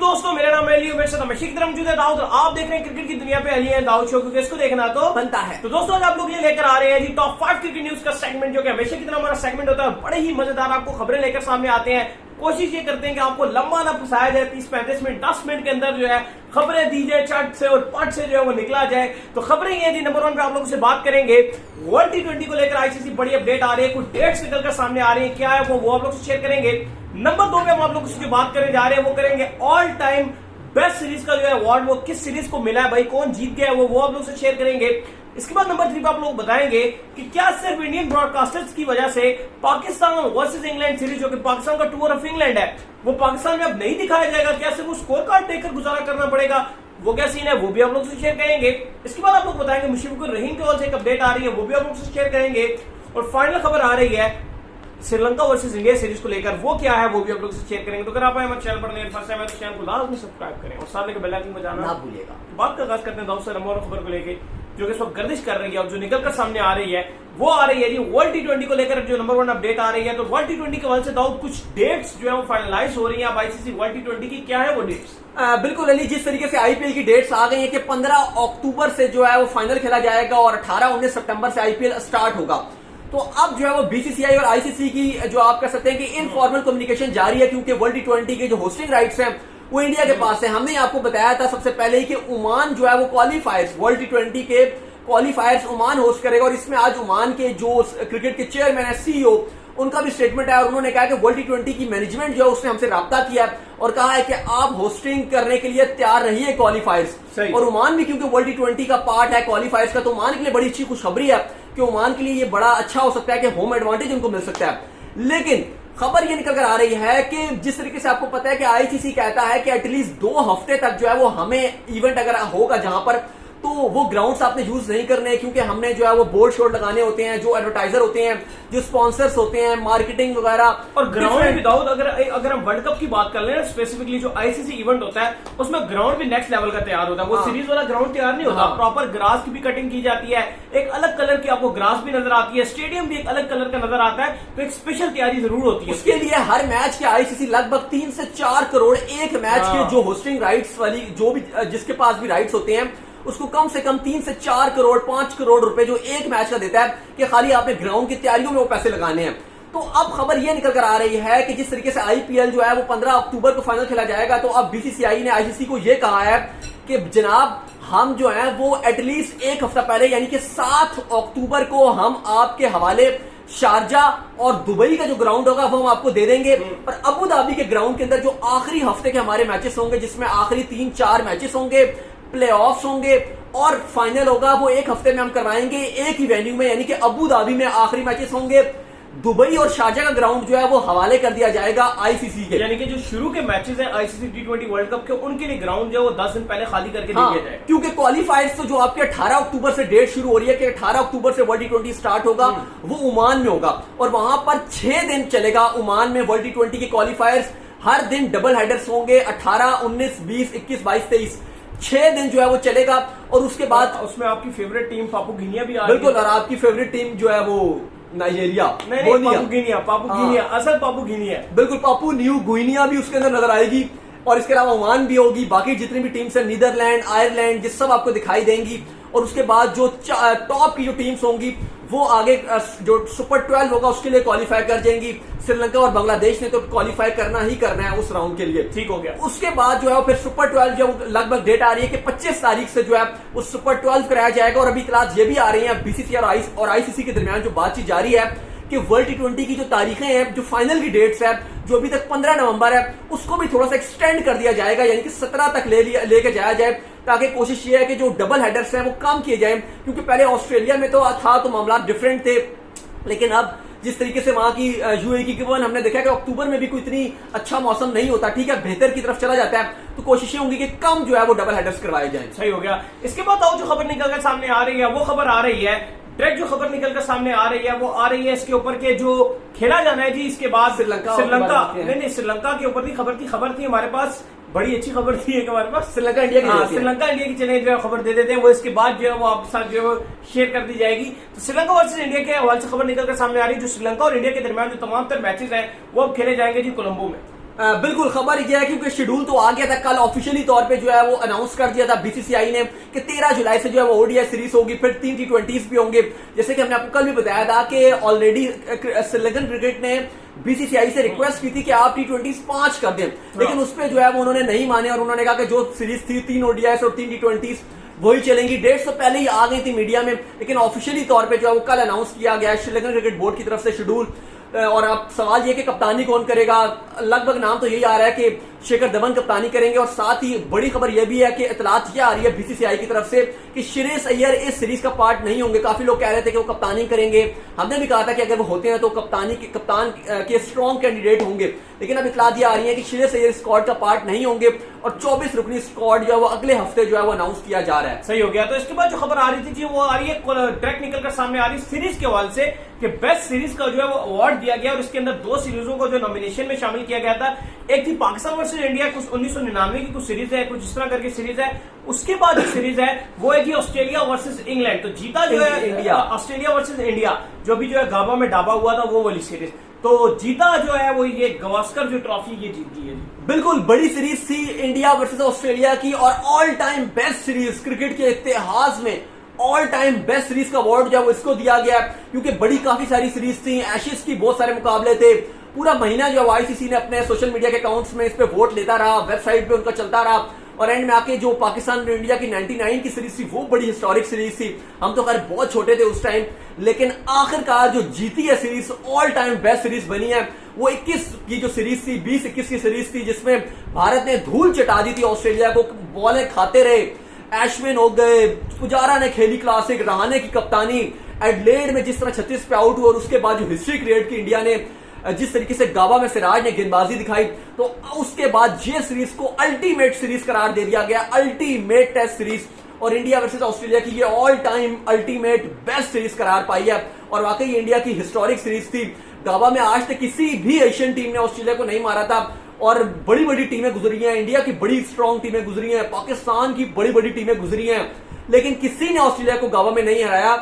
दोस्तों, मेरा नाम है अली, मेरे साथ हमेशा की तरह मौजूद है दाऊद और आप देख रहे हैं क्रिकेट की दुनिया पे अली एंड दाऊद शो, क्योंकि इसको देखना तो बनता है। तो दोस्तों, आज आप लोग ये लेकर आ रहे हैं जी टॉप 5 क्रिकेट न्यूज का सेगमेंट, जो कि हमेशा की तरह हमारा सेगमेंट होता है। बड़े ही मजेदार आपको खबरें लेकर सामने आते हैं। कोशिश ये करते हैं कि आपको लंबा ना फंसाया जाए, 30-35 मिनट 10 मिनट के अंदर जो है खबरें दी जाए, चट से और पट से जो है वो निकला जाए। तो खबरें ये जी, नंबर 1 पे आप लोगों से बात करेंगे वर्ल्ड T20 को लेकर आईसीसी बड़ी अपडेट आ रही है, कुछ डेट्स निकलकर सामने आ रही है, क्या है वो आप लोग से शेयर करेंगे। नंबर 2 पे हम आप लोगों से जो बात करने जा रहे हैं वो करेंगे ऑल टाइम बेस्ट सीरीज का जो है अवार्ड, वो किस सीरीज को मिला है भाई, कौन जीत गया है वो आप लोग से शेयर करेंगे। इसके बाद नंबर 3 पे आप लोग बताएंगे कि क्या सिर्फ इंडियन ब्रॉडकास्टर्स की वजह से पाकिस्तान वर्सेस इंग्लैंड सीरीज, जो कि पाकिस्तान का टूर ऑफ इंग्लैंड है, वो पाकिस्तान में अब नहीं दिखाया जाएगा, क्या सिर्फ वो स्कोर कार्ड देखकर गुजारा करना पड़ेगा, वो क्या सीन है वो भी आप लोग से शेयर करेंगे। इसके बाद आप लोग बताएंगे मुशफिकुर रहीम के ओर से एक अपडेट आ रही है, वो भी आप लोग से शेयर करेंगे। और फाइनल खबर आ रही है श्रीलंका वर्सेस इंडिया सीरीज को लेकर, वो क्या है वो भी आप लोग से शेयर करेंगे। तो अगर आप हमारे चैनल पर नए फर्स्ट टाइम है तो चैनल को लाजमी सब्सक्राइब करें और साथ में बेल आइकन बजाना ना भूलिएगा। बात का आगाज करते हैं दाऊद से नंबर खबर को लेकर, जो कि इस वक्त गर्दिश कर रही है और जो निकलकर सामने आ रही है वो आ रही है जी वर्ल्ड T20 को लेकर जो नंबर 1 अपडेट आ रही है। तो वर्ल्ड T20 के हवाले से दाऊद कुछ डेट्स जो है वो फाइनलाइज हो रही है आईसीसी वर्ल्ड T20 की, क्या है वो डेट्स? बिल्कुल अली, जिस तरीके से आईपीएल की डेट्स आ गई है कि 15 अक्टूबर से जो है वो फाइनल खेला जाएगा और 18-19 सितंबर से आईपीएल स्टार्ट होगा। तो अब जो है वो बीसीसीआई और आईसीसी की जो आप कह सकते हैं कि इनफॉर्मल कम्युनिकेशन जारी है, क्योंकि वर्ल्ड T20 के जो होस्टिंग राइट्स हैं वो इंडिया के पास है। हमने आपको बताया था सबसे पहले ही कि ओमान जो है वो क्वालिफायर्स वर्ल्ड T20 के क्वालिफायर्स ओमान होस्ट करेगा, और इसमें आज ओमान के जो क्रिकेट के चेयरमैन है, सीईओ, उनका भी स्टेटमेंट है और उन्होंने कहा कि वर्ल्ड T20 की मैनेजमेंट जो है उसने हमसे राब्ता किया और कहा है कि आप होस्टिंग करने के लिए तैयार रहिए क्वालिफायर्स। और ओमान भी क्योंकि वर्ल्ड T20 का पार्ट है क्वालिफायर्स का, तो ओमान के लिए बड़ी अच्छी खुशखबरी है कि ओमान के लिए ये बड़ा अच्छा हो सकता है कि होम एडवांटेज उनको मिल सकता है। लेकिन खबर ये निकल कर आ रही है कि जिस तरीके से आपको पता है कि आईसीसी कहता है कि एटलीस्ट 2 हफ्ते तक जो है वो हमें इवेंट अगर होगा जहां पर, तो वो ग्राउंड्स आपने यूज नहीं करने, क्योंकि हमने जो है वो बोर्ड शोर्ड लगाने होते हैं, जो एडवर्टाइजर होते हैं, जो स्पॉन्सर्स होते हैं, मार्केटिंग वगैरह। और ग्राउंड भी दाऊद, अगर हम वर्ल्ड कप की बात कर ले स्पेसिफिकली जो आईसीसी इवेंट होता है उसमें ग्राउंड भी नेक्स्ट लेवल का तैयार होता है। वो सीरीज वाला ग्राउंड तैयार नहीं होता, प्रॉपर ग्रास की भी कटिंग की जाती है, एक अलग कलर की आपको ग्रास भी नजर आती है, स्टेडियम भी एक अलग कलर का नजर आता है, तो एक स्पेशल तैयारी जरूर होती है। उसके लिए हर मैच के आईसीसी लगभग 3 से 4 करोड़ एक मैच के जो होस्टिंग राइट्स वाली जो भी जिसके पास भी राइट्स होते हैं उसको कम से कम 3 से 4 करोड़ 5 करोड़ रुपए जो एक मैच का देता है कि खाली आपने ग्राउंड की तैयारियों में वो पैसे लगाने हैं। तो अब खबर ये निकल कर आ रही है कि जिस तरीके से आईपीएल जो है वो 15 अक्टूबर को फाइनल खेला जाएगा, तो अब बीसीसीआई ने आईसीसी को ये कहा है कि जनाब हम जो है वो एटलीस्ट एक हफ्ता पहले यानी कि 7 अक्टूबर को हम आपके हवाले शारजा और दुबई का जो ग्राउंड होगा वो हम आपको दे देंगे, और अबू धाबी के ग्राउंड के अंदर जो आखिरी हफ्ते के हमारे मैचेस होंगे, जिसमें आखिरी 3-4 मैचेस होंगे, प्ले ऑफ्स होंगे और फाइनल होगा, वो एक हफ्ते में हम करवाएंगे एक ही वेन्यू में, यानी कि अबू धाबी में आखिरी मैचेस होंगे। दुबई और शारजा का ग्राउंड जो है वो हवाले कर दिया जाएगा आईसीसी के, यानी कि जो शुरू के मैचेस हैं आईसीसी T20 वर्ल्ड कप के, उनके लिए ग्राउंड जो है वो 10 दिन पहले खाली करके दे दिया जाए। क्योंकि क्वालिफायर्स तो जो आपके 18 अक्टूबर से डेट शुरू हो रही है कि 18 अक्टूबर से वर्ल्ड T20 स्टार्ट होगा, वो ओमान में होगा और वहां पर 6 दिन चलेगा ओमान में वर्ल्ड T20 के क्वालिफायर्स। हर दिन डबल हेडर्स होंगे, 18, 19, 20, 21, 22, 23 6 दिन जो है वो चलेगा। और उसके बाद उसमें आपकी फेवरेट टीम पापू गिनिया भी आ रही है। बिल्कुल, और आपकी फेवरेट टीम जो है वो नाइजेरिया, पापू गिनिया, असल पापू गिनिया, बिल्कुल पापू न्यू गुइनिया भी उसके अंदर नजर आएगी। और इसके अलावा ओमान भी होगी, बाकी जितनी भी टीम्स है, नीदरलैंड, आयरलैंड, ये सब आपको दिखाई देंगी। और उसके बाद जो टॉप की जो टीम्स होंगी वो आगे जो सुपर 12 होगा उसके लिए क्वालिफाई कर जाएंगी। श्रीलंका और बांग्लादेश ने तो क्वालिफाई करना ही करना है उस राउंड के लिए, ठीक हो गया। उसके बाद जो है फिर सुपर 12 जो लगभग डेट आ रही है कि 25 तारीख से जो है वो सुपर 12 कराया जाएगा। और अभी इतलात ये भी आ रही है बीसीसी और आईसीसी के दरमियान जो बातचीत जारी है कि वर्ल्ड T20 की जो तारीखें हैं, जो फाइनल की डेट्स है, जो अभी तक 15 नवंबर है, उसको भी थोड़ा सा एक्सटेंड कर दिया जाएगा, यानी कि 17 तक लेके जाया जाए, ताकि कोशिश ये है कि जो डबल हेडर्स हैं वो कम किए जाए। क्योंकि पहले ऑस्ट्रेलिया में तो था तो मामला डिफरेंट थे, लेकिन अब जिस तरीके से वहां की यूएई की हमने देखा कि अक्टूबर में भी कोई इतनी अच्छा मौसम नहीं होता, ठीक है, बेहतर की तरफ चला जाता है, तो कोशिशें होंगी कि कम जो है वो डबल हेडर्स करवाए जाए। सही हो गया। इसके बाद जो खबर निकलकर सामने आ रही है वो खबर आ रही है डायरेक्ट, जो खबर निकलकर सामने आ रही है वो आ रही है इसके ऊपर के जो खेला जाना है जी इसके बाद श्रीलंका नहीं श्रीलंका के ऊपर की खबर थी हमारे पास, बड़ी अच्छी खबर थी एक हमारे पास, श्रीलंका इंडिया की चले जो खबर दे देते हैं, वो इसके बाद जो है वो आपके साथ जो है शेयर कर दी जाएगी। तो श्रीलंका वर्सेस इंडिया के हवाले से खबर निकलकर सामने आ रही है, जो श्रीलंका और इंडिया के दरमियान जो तमाम तर मैचेस हैं वो अब खेले जाएंगे जी कोलंबो में। बिल्कुल, खबर यह है क्योंकि शेड्यूल तो आ गया था, कल ऑफिशियली तौर पे जो है वो अनाउंस कर दिया था बीसीसीआई ने कि 13 जुलाई से जो है वो ओडीआई सीरीज होगी, फिर 3 T20s भी होंगे। जैसे कि हमने आपको कल भी बताया था कि ऑलरेडी श्रीलंकन क्रिकेट ने बीसीसीआई से रिक्वेस्ट की थी कि आप T20s 5 कर दें, लेकिन उस पर जो है वो उन्होंने नहीं माने और उन्होंने कहा कि जो सीरीज थी 3 ओडीआई और 3 T20s वही चलेंगी। डेट्स तो पहले ही आ गई थी मीडिया में, लेकिन ऑफिशियली तौर पे जो है वो कल अनाउंस किया गया श्रीलंकन क्रिकेट बोर्ड की तरफ से शेड्यूल। और अब सवाल ये कि कप्तानी कौन करेगा, लगभग नाम तो यही आ रहा है कि शेखर धवन कप्तानी करेंगे। और साथ ही बड़ी खबर यह भी है कि इतलात यह आ रही है बीसीसीआई की तरफ से कि श्रेयस अय्यर इस सीरीज का पार्ट नहीं होंगे। काफी लोग कह रहे थे कि वो कप्तानी करेंगे, हमने भी कहा था कि अगर वो होते हैं तो कप्तान के स्ट्रॉन्ग कैंडिडेट होंगे, लेकिन अब इतलात यह आ रही है कि श्रेयस अय्यर स्क्वाड का पार्ट नहीं होंगे और 24 रुकनी स्क्वाड जो है वो अगले हफ्ते जो है वो अनाउंस किया जा रहा है। सही हो गया। तो इसके बाद जो खबर आ रही थी वो आ रही है डायरेक्ट निकल कर सामने आ रही है सीरीज के हवाले से कि बेस्ट सीरीज का जो है वो अवार्ड दिया गया और इसके अंदर 2 सीरीजों को जो नॉमिनेशन में शामिल किया गया था। एक थी पाकिस्तान वर्सेस इंडिया, कुछ 1999 की कुछ सीरीज है, कुछ इस तरह करके सीरीज है। उसके बाद जो सीरीज है वो है कि ऑस्ट्रेलिया वर्सेस इंग्लैंड। तो जीता जो है इंडिया, ऑस्ट्रेलिया वर्सेस इंडिया, जो भी जो है गाबा में डाबा हुआ था वो वाली सीरीज। तो जीता जो है वो ये गवास्कर जो ट्रॉफी ये जीत गई है। बिल्कुल बड़ी सीरीज थी इंडिया वर्सेस ऑस्ट्रेलिया की और all time best series cricket के इतिहास में ऑल टाइम बेस्ट सीरीज का अवार्ड जो है वो इसको दिया गया, क्योंकि बड़ी काफी सारी सीरीज थी, एशेज की बहुत सारे मुकाबले थे। पूरा महीना जो आईसीसी ने अपने सोशल मीडिया के अकाउंट्स में इस पे वोट लेता रहा, वेबसाइट पे उनका चलता रहा और एंड में आके जो पाकिस्तान और इंडिया की 99 की सीरीज थी वो बड़ी हिस्टोरिक सीरीज थी। हम तो खैर बहुत छोटे थे उस टाइम, लेकिन आखिरकार जो जीती है series, all time best series बनी है। वो 21 की जो सीरीज थी, 20-21 की सीरीज थी जिसमें भारत ने धूल चटा दी थी ऑस्ट्रेलिया को, बॉलें खाते रहे। एशविन हो गए, पुजारा ने खेली क्लासिक, रहाणे की कप्तानी, एडलेड में जिस तरह 36 पे आउट हुआ और उसके बाद जो हिस्ट्री क्रिएट की इंडिया ने, जिस तरीके से गाबा में सिराज ने गेंदबाजी दिखाई, तो उसके बाद ये सीरीज को अल्टीमेट सीरीज करार दे दिया गया, अल्टीमेट टेस्ट सीरीज। और इंडिया वर्सेस ऑस्ट्रेलिया की ये all time ultimate best series करार पाई है और वाकई इंडिया की हिस्टोरिक सीरीज थी। गाबा में आज तक किसी भी एशियन टीम ने ऑस्ट्रेलिया को नहीं मारा था और बड़ी बड़ी टीमें गुजरी हैं, इंडिया की बड़ी स्ट्रॉन्ग टीमें गुजरी हैं, पाकिस्तान की बड़ी बड़ी टीमें गुजरी हैं, लेकिन किसी ने ऑस्ट्रेलिया को गाबा में नहीं हराया।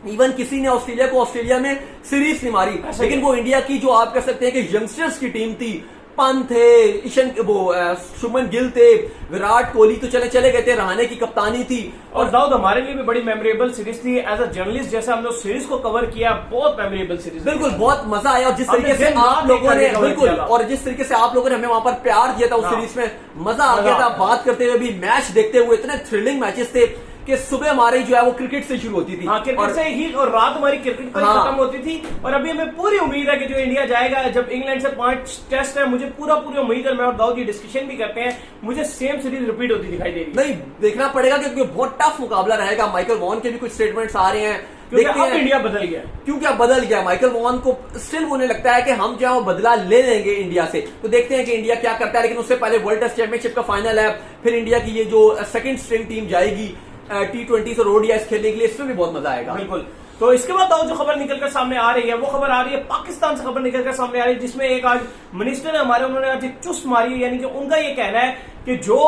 इवन किसी ने ऑस्ट्रेलिया को ऑस्ट्रेलिया में सीरीज नहीं मारी। लेकिन वो इंडिया की जो आप कह सकते हैं कि यंगस्टर्स की टीम थी, पंत थे, शुभमन गिल थे, विराट कोहली तो चले गए थे, रहाणे की कप्तानी थी। और दाऊद हमारे लिए भी बड़ी मेमोरेबल सीरीज थी। एज अ जर्नलिस्ट जैसे हम लोग सीरीज को कवर किया, बहुत मेमोरेबल सीरीज, बिल्कुल बहुत मजा आया। और जिस तरीके से आप लोगों ने बिल्कुल और जिस तरीके से आप लोगों ने हमें वहां पर प्यार दिया था उस सीरीज में, मजा आ गया था। बात करते हुए भी, मैच देखते हुए इतने थ्रिलिंग मैचेस थे कि सुबह हमारी जो है वो क्रिकेट से शुरू होती थी, क्रिकेट से ही, और रात हमारी क्रिकेट पर खत्म होती थी। और अभी हमें पूरी उम्मीद है कि जो इंडिया जाएगा, जब इंग्लैंड से 5 टेस्ट है, मुझे पूरी उम्मीद है, मैं और दाऊद ये डिस्कशन भी करते हैं, मुझे सेम सीरीज रिपीट होती दिखाई दे रही है। नहीं, देखना पड़ेगा क्योंकि बहुत टफ मुकाबला रहेगा। माइकल वॉन के भी कुछ स्टेटमेंट्स आ रहे हैं, देखते हैं। इंडिया बदल गया, क्योंकि अब बदल गया। माइकल वॉन को स्टिल उन्हें लगता है कि हम जो बदला ले लेंगे इंडिया से, तो देखते हैं कि इंडिया क्या करता है। लेकिन उससे पहले वर्ल्ड टेस्ट चैंपियनशिप का फाइनल है, फिर इंडिया की ये जो सेकंड स्ट्रिंग टीम जाएगी T20 और ओडीआईस खेलने के लिए, इसमें भी बहुत मजा आएगा। बिल्कुल। तो इसके बाद जो खबर निकलकर सामने आ रही है, वो खबर आ रही है पाकिस्तान से, खबर निकलकर सामने आ रही है जिसमें एक आज मिनिस्टर है हमारे, उन्होंने आज एक चुस्त मारी, यानी कि उनका ये कहना है कि जो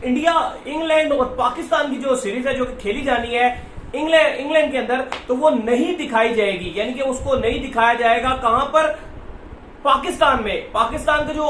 इंडिया, इंग्लैंड और पाकिस्तान की जो सीरीज है जो खेली जानी है इंग्लैंड के अंदर, तो वो नहीं दिखाई जाएगी, यानी कि उसको नहीं दिखाया जाएगा। कहां पर? पाकिस्तान में। पाकिस्तान का जो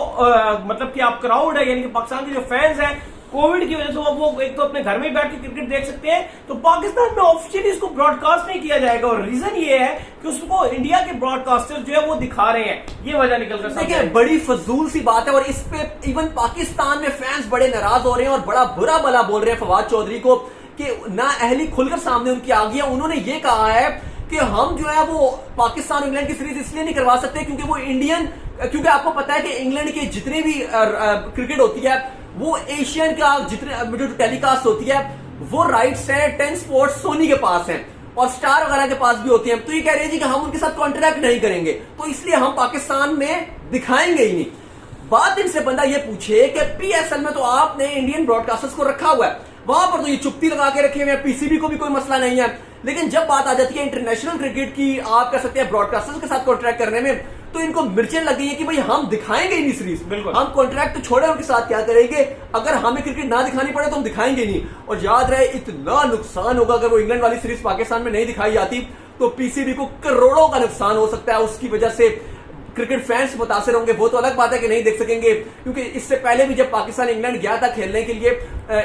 मतलब कि आप क्राउड है, यानी कि पाकिस्तान के जो फैंस हैं, कोविड की वजह से वो एक तो अपने घर में बैठ के क्रिकेट देख सकते हैं, तो पाकिस्तान में ऑफिशियली इसको ब्रॉडकास्ट नहीं किया जाएगा। और रीजन ये है कि उसको इंडिया के ब्रॉडकास्टर जो है वो दिखा रहे हैं, ये वजह निकल कर देखिए, बड़ी फजूल सी बात है। और इस पे इवन पाकिस्तान में फैंस बड़े नाराज हो रहे हैं और बड़ा बुरा भला बोल रहे हैं फवाद चौधरी को कि ना अहली खुलकर सामने उनकी आ गई है। उन्होंने ये कहा है कि हम जो है वो पाकिस्तान इंग्लैंड की सीरीज इसलिए नहीं करवा सकते क्योंकि वो इंडियन, क्योंकि आपको पता है कि इंग्लैंड की जितनी भी क्रिकेट होती है वो एशियन का जितने जो टेलीकास्ट होती है वो राइट्स है 10 स्पोर्ट्स सोनी के पास हैं और स्टार वगैरह के पास भी होती हैं। तो ये कह रहे हैं कि हम उनके साथ कॉन्ट्रैक्ट नहीं करेंगे, तो इसलिए हम पाकिस्तान में दिखाएंगे ही नहीं। बात इनसे बंदा ये पूछे कि पीएसएल में तो आपने इंडियन ब्रॉडकास्टर्स को रखा हुआ है, वहां पर तो ये चुप्पी लगा के रखे हुए हैं, पीसीबी को भी कोई मसला नहीं है, लेकिन जब बात आ जाती है इंटरनेशनल क्रिकेट की, आप कह सकते हैं ब्रॉडकास्टर्स के साथ कॉन्ट्रैक्ट करने में, तो इनको मिर्चें लग गई है कि भाई हम दिखाएंगे ही नहीं सीरीज, हम कॉन्ट्रैक्ट तो छोड़े उनके साथ क्या करेंगे, अगर हमें क्रिकेट ना दिखानी पड़े तो हम दिखाएंगे नहीं। और याद रहे इतना नुकसान होगा अगर वो इंग्लैंड वाली सीरीज पाकिस्तान में नहीं दिखाई जाती, तो पीसीबी को करोड़ों का नुकसान हो सकता है। उसकी वजह से क्रिकेट फैंस मुतासिर होंगे वो तो अलग बात है कि नहीं देख सकेंगे, क्योंकि इससे पहले भी जब पाकिस्तान इंग्लैंड गया था खेलने के लिए,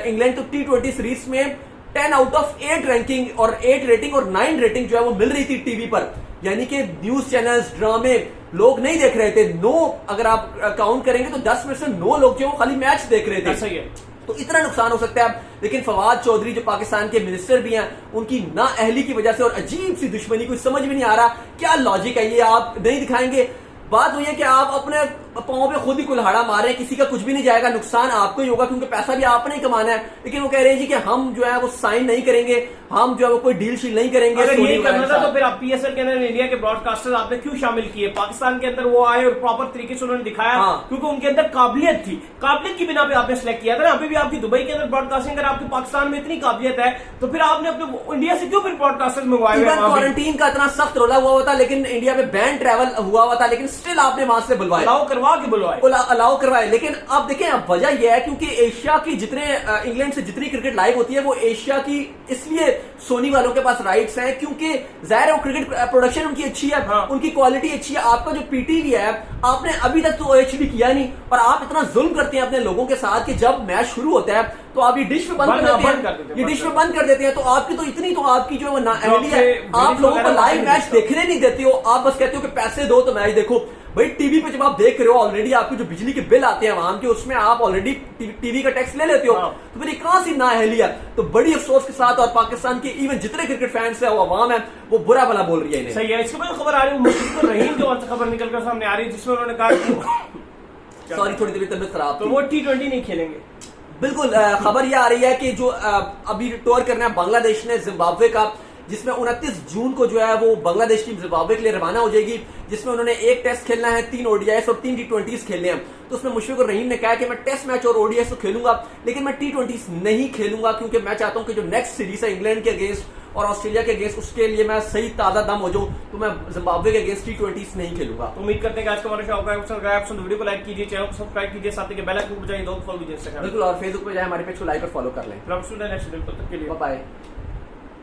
इंग्लैंड तो T20 सीरीज में 10 आउट ऑफ 8 रैंकिंग और 8 रेटिंग और 9 रेटिंग जो है वो मिल रही थी टीवी पर, यानी कि न्यूज चैनल्स, ड्रामे लोग नहीं देख रहे थे। 9 अगर आप काउंट करेंगे तो 10 में से 9 लोग जो खाली मैच देख रहे थे। सही है। तो इतना नुकसान हो सकता है। लेकिन फवाद चौधरी जो पाकिस्तान के मिनिस्टर भी हैं, उनकी नाअहली की वजह से और अजीब सी दुश्मनी, कुछ समझ में नहीं आ रहा क्या लॉजिक है ये, आप नहीं दिखाएंगे। बात हुई है कि आप अपने पांव पे खुद ही कुल्हाड़ा मार रहे हैं, किसी का कुछ भी नहीं जाएगा, नुकसान आपको ही होगा क्योंकि पैसा भी आपने ही कमाना है। लेकिन वो कह रहे हैं जी कि हम जो है वो साइन नहीं करेंगे, हम जो है वो कोई डील शील नहीं करेंगे। अगर ये करना था तो फिर आप PSL के अंदर इंडिया के ब्रॉडकास्टर्स आपने क्यों शामिल किए? पाकिस्तान के अंदर वो आए और प्रॉपर तरीके से उन्होंने दिखाया, हाँ। क्योंकि उनके अंदर काबिलियत थी, काबिलियत की बिना पे आपने सिलेक्ट किया था ना। अभी भी आपकी दुबई के अंदर ब्रॉडकास्टिंग, अगर आपके पाकिस्तान में इतनी काबिलियत है तो फिर आपने अपने इंडिया से क्यों फिर ब्रॉडकास्टर्स मंगवाए? क्वारंटीन का इतना सख्त रोला हुआ था, लेकिन इंडिया में बैन ट्रैवल हुआ हुआ था, लेकिन स्टिल आपने वहां से बुलवाया, अलाउ करवा के बुलवाए, अलाउ करवाए। लेकिन अब देखें, अब वजह यह है क्योंकि एशिया की जितने इंग्लैंड से जितनी क्रिकेट लाइव होती है वो एशिया की, इसलिए सोनी वालों के पास राइट्स हैं क्योंकि जाहिर है क्रिकेट प्रोडक्शन उनकी अच्छी है, हाँ। उनकी क्वालिटी अच्छी है। आपका जो पीटीवी है, आपने अभी तक तो OHD किया नहीं, और आप इतना जुल्म करते हैं अपने लोगों के साथ कि जब मैच शुरू होता है तो आप ये डिश पे बंद कर देते हैं, ये डिश पे बंद कर देते हैं। तो आपकी तो इतनी तो आपकी जो नाअहली है, आप लोगों को लाइव मैच देखने नहीं देते हो, आप बस कहते हो कि पैसे दो तो मैच देखो। भाई टीवी पे जब आप देख रहे हो, ऑलरेडी आपके जो बिजली के बिल आते हैं वहां के, उसमें आप ऑलरेडी टीवी का टैक्स ले लेते हो, तो फिर कहां सी नाअहली है? तो बड़ी अफसोस के साथ, और पाकिस्तान के इवन जितने क्रिकेट फैंस है, वो अवाम है, वो बुरा भला बोल रही है इन्हें। सही है। इसके बाद खबर आ रही है मुश्किल रहीम के वहां से खबर निकलकर सामने आ रही है, जिसमें उन्होंने कहा सॉरी थोड़ी देर तबियत खराब, तो वो T20 नहीं खेलेंगे। बिल्कुल। खबर यह आ रही है कि जो अभी टूर करना है बांग्लादेश ने जिम्बाब्वे का, जिसमें 29 जून को जो है वो बांग्लादेश टीम जिम्बाब्वे के लिए रवाना हो जाएगी, जिसमें उन्होंने 1 टेस्ट खेलना है, 3 ODIs और 3 T20s खेलने हैं। तो उसमें मुशफिकुर रहीम ने कहा कि मैं टेस्ट मैच और ODIs तो खेलूंगा, लेकिन मैं T20s नहीं खेलूंगा, क्योंकि मैं चाहता हूं कि जो नेक्स्ट सीरीज है इंग्लैंड के अगेंस्ट और ऑस्ट्रेलिया के अगेंस्ट, उसके लिए मैं सही ताजा दम हो जाऊं, तो मैं जिम्बाब्वे के अगेंस्ट T20s नहीं खेलूंगा। तो उम्मीद करते हैं कि आज का हमारा शो आपको वीडियो को लाइक कीजिए, चैनल को सब्सक्राइब कीजिए, साथ ही बेल आइकन को बजाइए, फॉलो कीजिए। बिल्कुल, और फेसबुक पे जाए हमारे पेज को लाइक और फॉलो कर लें। बिल्कुल, तक के लिए बाय।